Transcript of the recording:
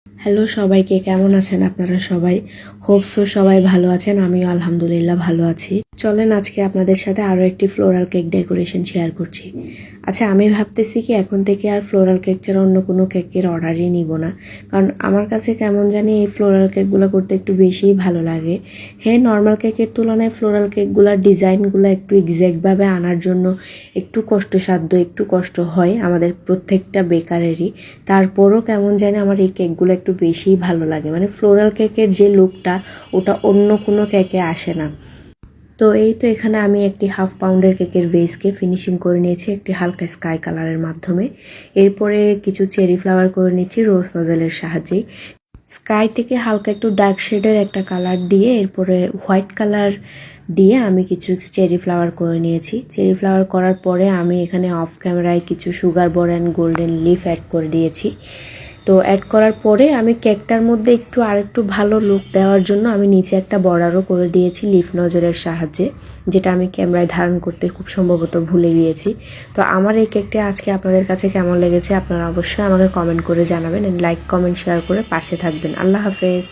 Hello সবাইকে, কেমন আছেন আপনারা সবাই? হোপসো সবাই ভালো আছেন, আমিও আলহামদুলিল্লাহ ভালো আছি। চলেন আজকে আপনাদের সাথে আরও একটি ফ্লোরাল কেক ডেকোরেশন শেয়ার করছি। আচ্ছা, আমি ভাবতেছি কি এখন থেকে আর ফ্লোরাল কেক ছাড়া অন্য কোনো কেকের অর্ডারই নিব না, কারণ আমার কাছে কেমন জানি এই ফ্লোরাল কেকগুলো করতে একটু বেশিই ভালো লাগে। হ্যাঁ, নর্মাল কেকের তুলনায় ফ্লোরাল কেকগুলোর ডিজাইনগুলো একটু এক্স্যাক্টভাবে আনার জন্য একটু কষ্টসাধ্য, একটু কষ্ট হয় আমাদের প্রত্যেকটা বেকারেরই। তারপরও কেমন জানি আমার এই কেকগুলো একটু বেশিই ভালো লাগে, মানে ফ্লোরাল কেকের যে লুকটা ওটা অন্য কোনো কেকে আসে না। তো এই তো এখানে আমি একটি হাফ পাউন্ডের কেকের বেসকে ফিনিশিং করে নিয়েছি একটি হালকা স্কাই কালারের মাধ্যমে। এরপরে কিছু চেরি ফ্লাওয়ার করে নিচ্ছি রোজ নজলের সাহায্যেই। স্কাই থেকে হালকা একটু ডার্ক শেডের একটা কালার দিয়ে এরপরে হোয়াইট কালার দিয়ে আমি কিছু চেরি ফ্লাওয়ার করে নিয়েছি। চেরি ফ্লাওয়ার করার পরে আমি এখানে অফ ক্যামেরায় কিছু সুগার বর অ্যান্ড গোল্ডেন লিফ অ্যাড করে দিয়েছি। তো অ্যাড করার পরে আমি কেকটার মধ্যে আরেকটু ভালো লুক দেওয়ার জন্য আমি নিচে একটা বর্ডারও করে দিয়েছি লিফ নজরের সাহায্যে, যেটা আমি ক্যামেরায় ধারণ করতে খুব সম্ভবত ভুলে গিয়েছি। তো আমার এই কেকটা আজকে আপনাদের কাছে কেমন লেগেছে আপনারা অবশ্যই আমাকে কমেন্ট করে জানাবেন, লাইক কমেন্ট শেয়ার করে পাশে থাকবেন। আল্লাহ হাফেজ।